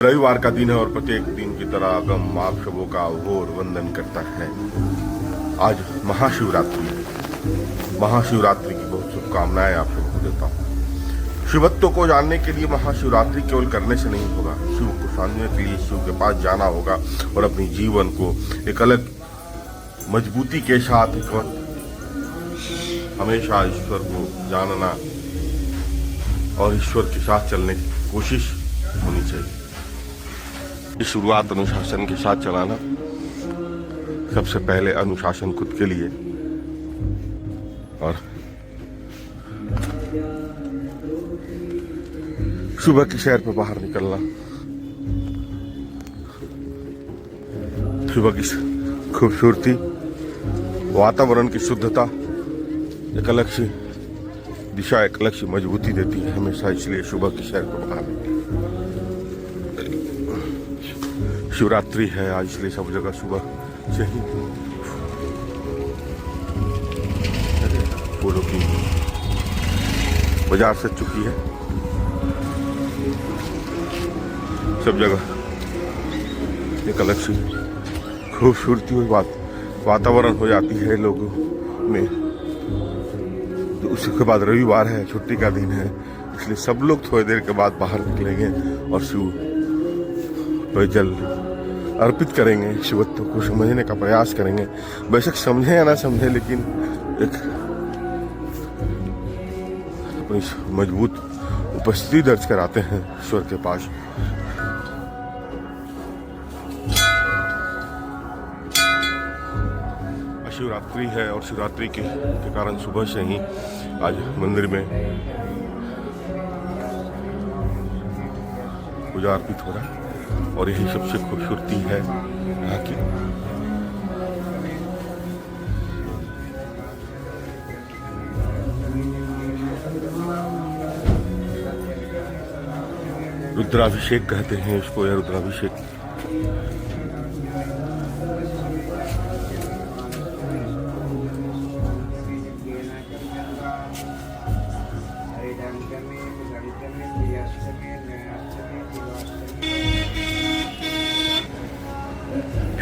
रविवार का दिन है और प्रत्येक दिन की तरह अगम आप सबों का घोर वंदन करता है। आज महाशिवरात्रि है। महाशिवरात्रि की बहुत शुभकामनाएं आप सबको देता हूँ। शिवत्व को जानने के लिए महाशिवरात्रि केवल करने से नहीं होगा, शिव को जानने के लिए शिव के पास जाना होगा और अपनी जीवन को एक अलग मजबूती के साथ हमेशा ईश्वर को जानना और ईश्वर के साथ चलने की कोशिश होनी चाहिए। इस शुरुआत अनुशासन के साथ चलाना, सबसे पहले अनुशासन खुद के लिए और सुबह की सैर पर बाहर निकलना, सुबह की खूबसूरती, वातावरण की शुद्धता एक अलग सी दिशा, एक अलग सी मजबूती देती है हमेशा। इसलिए सुबह की सैर पर बाहर निकलना। शिवरात्रि है आज, इसलिए सब जगह सुबह से ही फूलों की बाजार सज चुकी है। सब जगह एक अलग सी खूबसूरती और वातावरण हो जाती है लोगों में। तो उसके बाद रविवार है, छुट्टी का दिन है, इसलिए सब लोग थोड़ी देर के बाद बाहर निकलेंगे और शिव पर जल अर्पित करेंगे, शिवत्व को समझने का प्रयास करेंगे। बेशक समझे या ना समझे, लेकिन एक अपनी मजबूत उपस्थिति दर्ज कराते हैं ईश्वर के पास। शिवरात्रि है और शिवरात्रि के कारण सुबह से ही आज मंदिर में पूजा अर्पित हो रहा है और यही सबसे खूबसूरती है यहाँ की। रुद्राभिषेक कहते हैं इसको, या रुद्राभिषेक।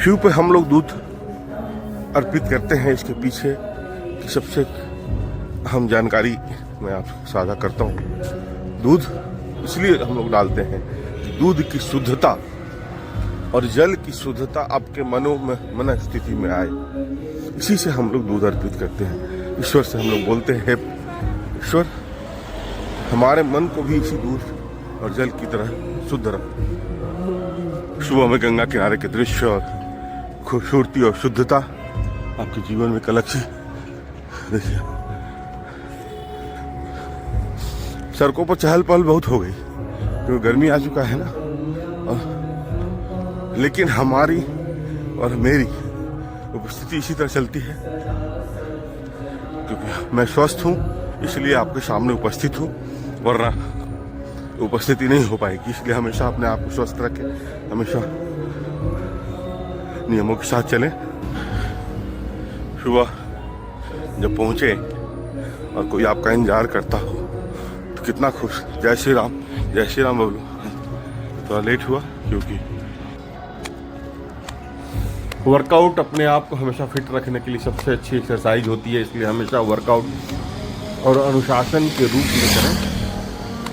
शिव पे हम लोग दूध अर्पित करते हैं। इसके पीछे की सबसे अहम जानकारी मैं आपसे साझा करता हूँ। दूध इसलिए हम लोग डालते हैं कि दूध की शुद्धता और जल की शुद्धता आपके मन स्थिति में आए। इसी से हम लोग दूध अर्पित करते हैं। ईश्वर से हम लोग बोलते हैं, ईश्वर हमारे मन को भी इसी दूध और जल की तरह शुद्ध रख। सुबह में गंगा किनारे के दृश्य और खूबसूरती और शुद्धता आपके जीवन में अलग सी देखिए। सड़कों पर चहल पहल बहुत हो गई क्योंकि गर्मी आ चुका है ना, लेकिन हमारी और मेरी उपस्थिति इसी तरह चलती है क्योंकि मैं स्वस्थ हूँ, इसलिए आपके सामने उपस्थित हूँ, वरना उपस्थिति नहीं हो पाएगी। इसलिए हमेशा अपने आप को स्वस्थ रखें, हमेशा नियमों के साथ चलें। सुबह जब पहुंचे और कोई आपका इंतजार करता हो तो कितना खुश, जय श्री राम बोलो। थोड़ा लेट हुआ क्योंकि वर्कआउट अपने आप को हमेशा फिट रखने के लिए सबसे अच्छी एक्सरसाइज होती है, इसलिए हमेशा वर्कआउट और अनुशासन के रूप में करें।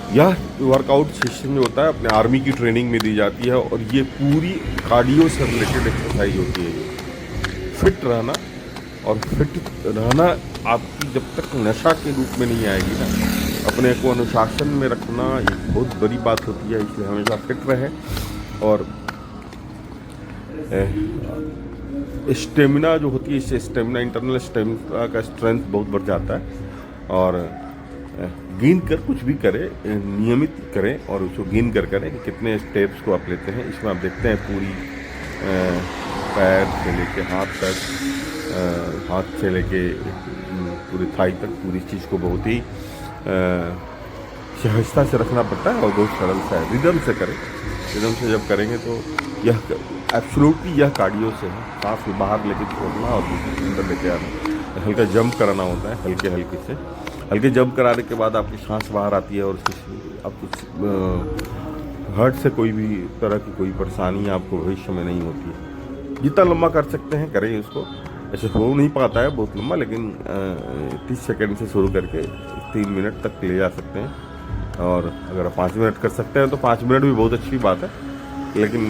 यह वर्कआउट सिस्टम जो होता है अपने आर्मी की ट्रेनिंग में दी जाती है और ये पूरी कार्डियो से रिलेटेड एक्सरसाइज होती है। फिट रहना और फिट रहना आपकी जब तक नशा के रूप में नहीं आएगी ना, अपने को अनुशासन में रखना एक बहुत बड़ी बात होती है। इसलिए हमेशा फिट रहे और स्टेमिना जो होती है, इससे स्टेमिना, इंटरनल स्टेमिना का स्ट्रेंथ बहुत बढ़ जाता है। और गेन कर कुछ भी करें, नियमित करें और उसको गेन करें कि कितने स्टेप्स को आप लेते हैं। इसमें आप देखते हैं पूरी पैर से लेके हाथ तक, हाथ से लेके पूरी थाई तक, पूरी चीज़ को बहुत ही सहजता से रखना पड़ता है और बहुत सरल सा है। रिदम से करें, रिदम से जब करेंगे तो यह एब्सोल्युटली यह कार्डियो से है। सांस बाहर लेके छोड़ना और अंदर लेके आना, हल्का जंप कराना होता है, हल्के हल्के से। हल्के जंप कराने के बाद आपकी सांस बाहर आती है और आप कुछ हार्ट से कोई भी तरह की कोई परेशानी आपको भविष्य में नहीं होती है। जितना लंबा कर सकते हैं करें उसको। ऐसे हो नहीं पाता है बहुत लंबा, लेकिन 30 सेकंड से शुरू करके 3 मिनट तक ले जा सकते हैं। और अगर 5 मिनट कर सकते हैं तो 5 मिनट भी बहुत अच्छी बात है, लेकिन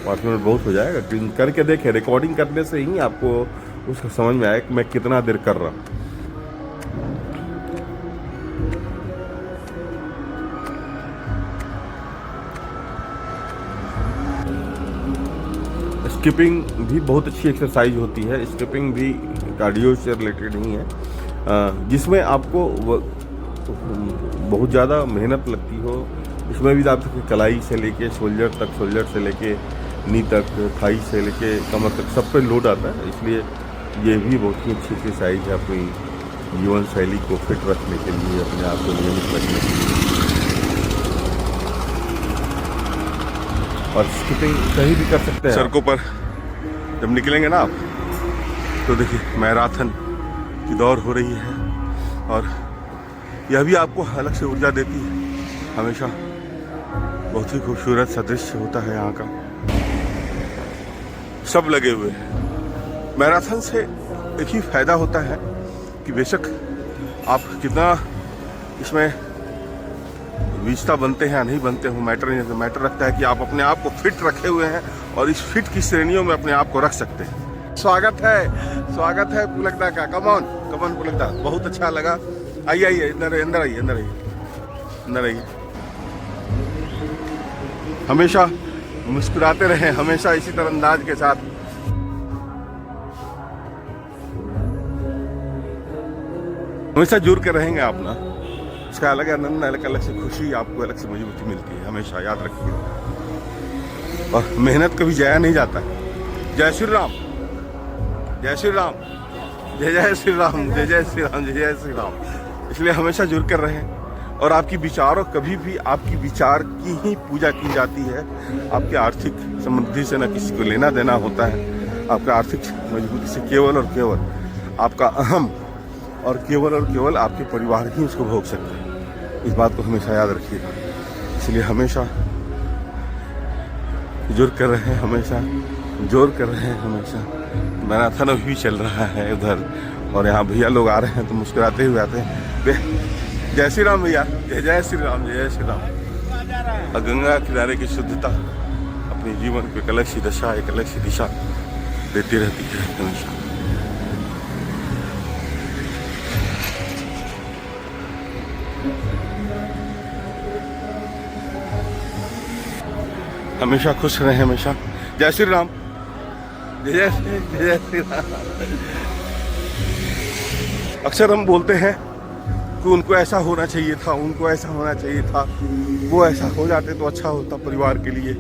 5 मिनट बहुत हो जाएगा। करके देखें, रिकॉर्डिंग करने से ही आपको उसका समझ में आया कि मैं कितना देर कर रहा हूँ। स्किपिंग भी बहुत अच्छी एक्सरसाइज होती है। स्किपिंग भी कार्डियो से रिलेटेड ही है, जिसमें आपको बहुत ज़्यादा मेहनत लगती हो। इसमें भी आपकी कलाई से लेके शोल्डर तक, शोल्डर से लेके नी तक, थाई से लेके कमर तक सब पे लोड आता है। इसलिए ये भी बहुत ही अच्छी एक्सरसाइज है अपनी जीवन शैली को फिट रखने के लिए, अपने आप को नियमित रखने के लिए। और स्किपिंग कहीं भी कर सकते हैं। सड़कों पर जब निकलेंगे ना आप, तो देखिए मैराथन की दौड़ हो रही है, और यह भी आपको अलग से ऊर्जा देती है। हमेशा बहुत ही खूबसूरत सा दृश्य होता है यहाँ का। सब लगे हुए हैं। मैराथन से एक ही फायदा होता है कि बेशक आप कितना इसमें विजेता बनते हैं या नहीं बनते हो, मैटर नहीं है। मैटर रखता है कि आप अपने आप को फिट रखे हुए हैं और इस फिट की श्रेणियों में अपने आप को रख सकते हैं। स्वागत है पुलकदा का। कमॉन पुलकदा, बहुत अच्छा लगा। आइए अंदर आइए। हमेशा मुस्कुराते रहें, हमेशा इसी तरह अंदाज के साथ। हमेशा जुड़ के रहेंगे आप ना, इसका अलग आनंद, अलग से खुशी, आपको अलग से मजबूती मिलती है। हमेशा याद रखिए, और मेहनत कभी जाया नहीं जाता है। जय श्री राम, जय श्री राम, जय श्री राम, जय श्री राम, जय श्री राम। इसलिए हमेशा जुड़ कर रहें, और आपकी विचारों, कभी भी आपकी विचार की ही पूजा की जाती है। आपके आर्थिक समृद्धि से न किसी को लेना देना होता है। आपका आर्थिक मजबूती से केवल और केवल आपका अहम, और केवल आपके परिवार ही उसको भोग सकते हैं। इस बात को हमेशा याद रखिएगा। इसलिए हमेशा जुड़ कर रहे, हमेशा जोर कर रहे हैं। हमेशा मैराथन अभी चल रहा है उधर, और यहाँ भैया लोग आ रहे हैं तो मुस्कुराते हुए आते हैं। जय श्री राम भैया, जय श्री राम, जय श्री राम। और गंगा किनारे की शुद्धता अपने जीवन को एक अलग सी दशा, एक अलग सी दिशा देती रहती है हमेशा। हमेशा खुश रहें, हमेशा। जय श्री राम, जय श्री राम। अक्सर हम बोलते हैं कि उनको ऐसा होना चाहिए था, उनको ऐसा होना चाहिए था, वो ऐसा हो जाते तो अच्छा होता परिवार के लिए।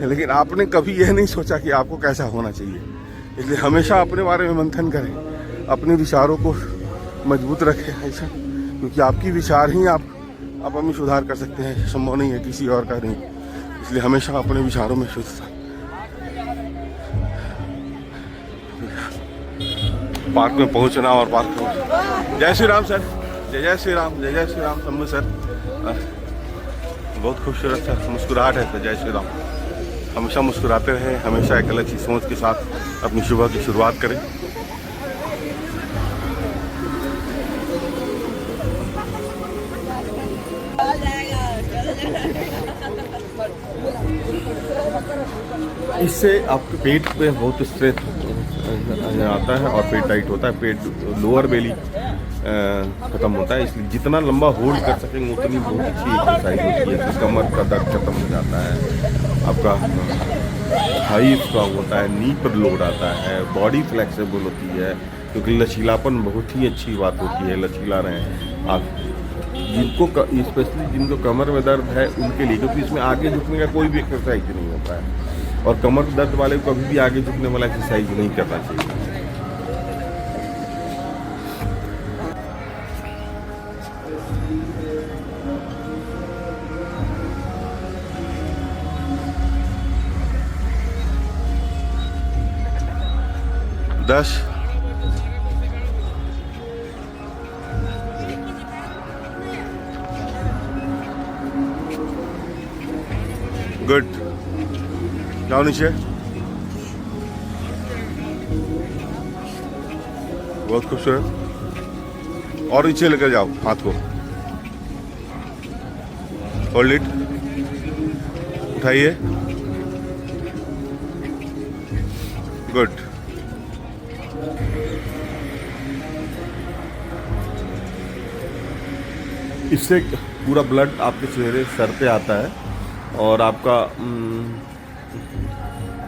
लेकिन आपने कभी यह नहीं सोचा कि आपको कैसा होना चाहिए। इसलिए हमेशा अपने बारे में मंथन करें, अपने विचारों को मजबूत रखें ऐसा, क्योंकि आपकी विचार ही आप में सुधार कर सकते हैं। संभव नहीं है किसी और का नहीं। इसलिए हमेशा अपने विचारों में शुद्धता। पार्क में पहुंचना, और पार्क में जय श्री राम सर, जय श्री राम, जय श्री राम शंभू सर। बहुत खूबसूरत सर मुस्कुराहट है सर। जय श्री राम। हमेशा मुस्कुराते रहें, हमेशा एक अलग सी सोच के साथ अपनी सुबह की शुरुआत करें। इससे आपके पेट पे बहुत स्ट्रेस आता है और पेट टाइट होता है, पेट लोअर बेली खत्म होता है। इसलिए जितना लंबा होल्ड कर सकेंगे उतनी बहुत अच्छी एक्सरसाइज होती है। इससे कमर का दर्द खत्म हो जाता है, आपका हाई स्ट्रॉन्ग होता है, नी पर लोड आता है, बॉडी फ्लेक्सिबल होती है, क्योंकि लचीलापन बहुत ही अच्छी बात होती है। लचीला रहें आप। जिनको स्पेशली जिनको कमर में दर्द है उनके लिए, क्योंकि इसमें आगे झुकने का कोई भी एक्सरसाइज नहीं होता है, और कमर दर्द वाले को कभी भी आगे झुकने वाला एक्सरसाइज नहीं करना चाहिए। दस गुड, जाओ नीचे। बहुत खूबसूरत, और नीचे लेकर जाओ हाथ को, होल्ड इट, उठाइए, गुड। इससे पूरा ब्लड आपके चेहरे सर पे आता है और आपका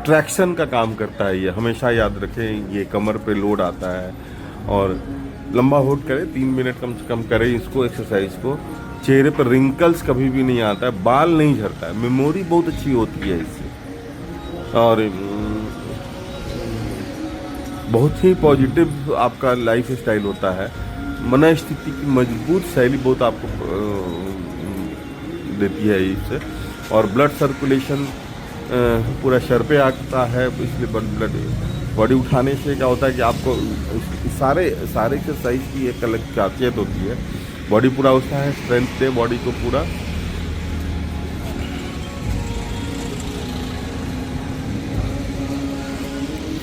ट्रैक्शन का काम करता है। ये हमेशा याद रखें, ये कमर पे लोड आता है। और लंबा होल्ड करें, 3 मिनट कम से कम करें इसको, एक्सरसाइज को। चेहरे पर रिंकल्स कभी भी नहीं आता है, बाल नहीं झड़ता है, मेमोरी बहुत अच्छी होती है इससे, और बहुत ही पॉजिटिव आपका लाइफ स्टाइल होता है। मन स्थिति की मजबूत शैली बहुत आपको देती है इससे। और ब्लड सर्कुलेशन पूरा सर पे आता है, इसलिए ब्लड बॉडी उठाने से क्या होता है कि आपको सारे एक्सरसाइज की एक अलग खासियत होती है। बॉडी पूरा होता है, स्ट्रेंथ दे बॉडी को पूरा।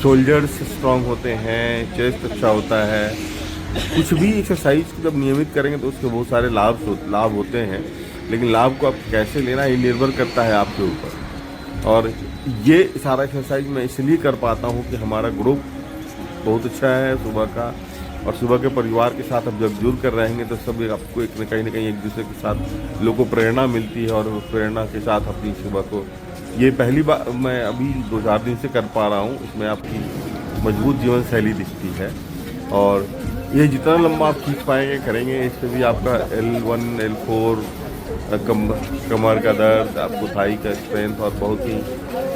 शोल्डर्स स्ट्रांग होते हैं, चेस्ट अच्छा होता है। कुछ भी एक्सरसाइज जब नियमित करेंगे तो उसके बहुत सारे लाभ होते हैं, लेकिन लाभ को आप कैसे लेना ये निर्भर करता है आपके ऊपर। और ये सारा एक्सरसाइज मैं इसलिए कर पाता हूँ कि हमारा ग्रुप बहुत अच्छा है सुबह का, और सुबह के परिवार के साथ अब जब जुड़ कर रहेंगे तो सब आपको एक न कहीं एक दूसरे के साथ लोगों को प्रेरणा मिलती है, और प्रेरणा के साथ अपनी सुबह को, ये पहली बार मैं अभी 2-4 दिन से कर पा रहा हूँ। इसमें आपकी मजबूत जीवन शैली दिखती है, और ये जितना लंबा आप खींच पाएंगे करेंगे, इससे भी आपका L1 L4 कमर का दर्द, आपको थाई का स्ट्रेंथ, और बहुत ही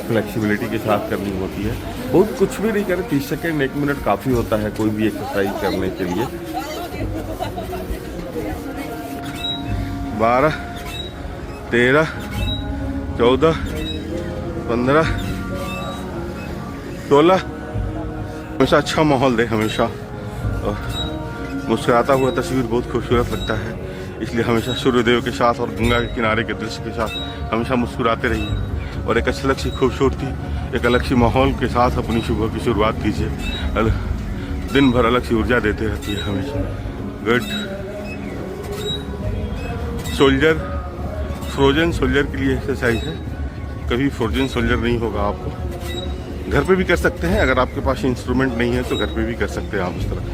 फ्लेक्सिबिलिटी के साथ करनी होती है। बहुत कुछ भी नहीं करें, 30 सेकेंड 1 मिनट काफ़ी होता है कोई भी एक्सरसाइज करने के लिए। 12, 13, 14, 15, 16। हमेशा अच्छा माहौल दे, हमेशा मुस्कुराता हुआ तस्वीर बहुत खूबसूरत लगता है, इसलिए हमेशा सूर्यदेव के साथ और गंगा के किनारे के दृश्य के साथ हमेशा मुस्कुराते रहिए, और एक अलग सी खूबसूरती, एक अलग सी माहौल के साथ अपनी सुबह की शुरुआत कीजिए। दिन भर अलग सी ऊर्जा देते रहती है हमेशा। गुड। सोल्जर, फ्रोजन सोल्जर के लिए एक्सरसाइज है, कभी फ्रोजन सोल्जर नहीं होगा आपको। घर पे भी कर सकते हैं, अगर आपके पास इंस्ट्रूमेंट नहीं है तो घर पे भी कर सकते हैं आप इस तरह।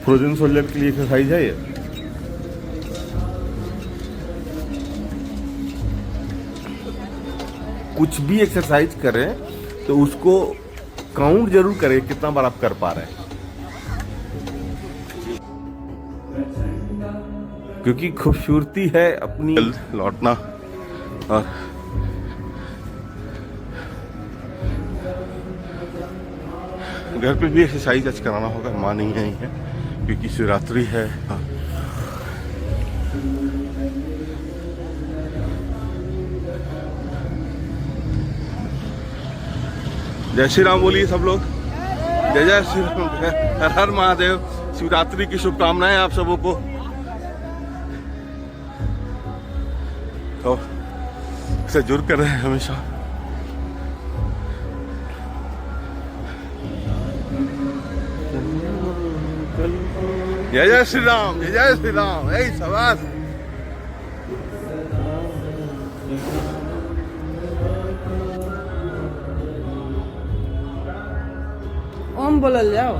फ्रोजन सोल्जर के लिए एक्सरसाइज है ये। कुछ भी एक्सरसाइज करें तो उसको काउंट जरूर करें, कितना बार आप कर पा रहे हैं, क्योंकि खूबसूरती है अपनी लौटना। और घर पे भी एक्सरसाइज आज कराना होगा, माँ नहीं आई है क्योंकि शिवरात्रि है। हाँ। जय श्री राम बोलिए सब लोग, जय जय श्री राम, हर हर महादेव। शिवरात्रि की शुभकामनाएं आप सबों को। तो इसे जुड़ कर रहे हैं हमेशा। जय जय श्री राम, जय जय श्री राम। यही सवास। ओम बोलल जाओ।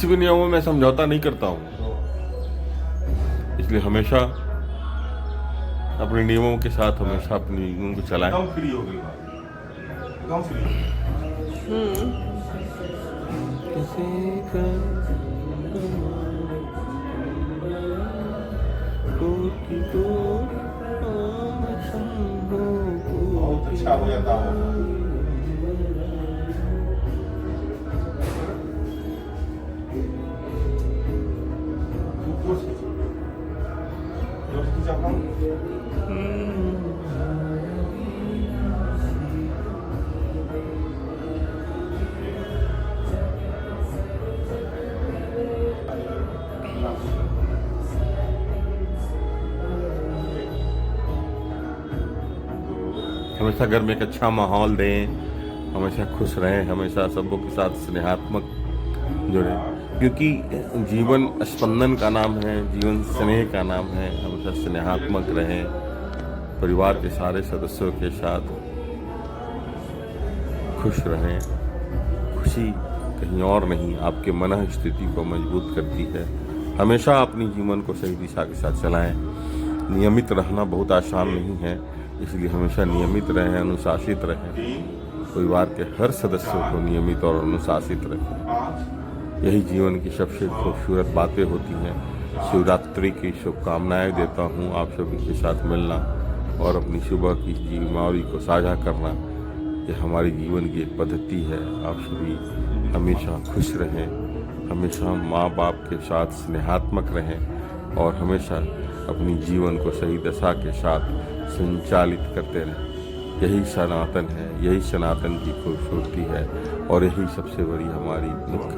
किसी भी नियमों में समझौता नहीं करता हूँ, इसलिए हमेशा अपने नियमों के साथ हमेशा अपने नियमों को चलाएं। फ्री हो गई बात, फ्री। बहुत अच्छा हो जाता है। हमेशा घर में एक अच्छा माहौल दें, हमेशा खुश रहें, हमेशा सबों के साथ स्नेहात्मक जुड़े, क्योंकि जीवन स्पंदन का नाम है, जीवन स्नेह का नाम है। हमेशा स्नेहात्मक रहें, परिवार के सारे सदस्यों के साथ खुश रहें। खुशी कहीं और नहीं, आपके मन स्थिति को मजबूत करती है। हमेशा अपनी जीवन को सही दिशा के साथ चलाएं। नियमित रहना बहुत आसान नहीं है, इसलिए हमेशा नियमित रहें, अनुशासित रहें। परिवार के हर सदस्यों को नियमित और अनुशासित रखें। यही जीवन की सबसे खूबसूरत बातें होती हैं। शिवरात्रि की शुभकामनाएं देता हूं। आप सभी के साथ मिलना और अपनी सुबह की जिम्मेदारी को साझा करना, यह हमारी जीवन की एक पद्धति है। आप सभी हमेशा खुश रहें, हमेशा माँ बाप के साथ स्नेहात्मक रहें और हमेशा अपनी जीवन को सही दशा के साथ संचालित करते रहें। यही सनातन है, यही सनातन की खूबसूरती है और यही सबसे बड़ी हमारी मुख्य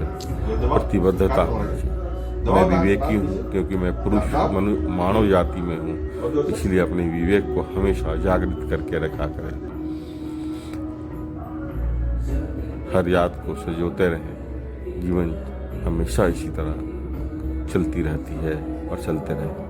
प्रतिबद्धता होनी चाहिए। मैं विवेकी हूँ क्योंकि मैं पुरुष मानव जाति में हूँ, इसलिए अपने विवेक को हमेशा जागृत करके रखा करें। हर याद को सजोते रहें। जीवन हमेशा इसी तरह चलती रहती है और चलते रहे।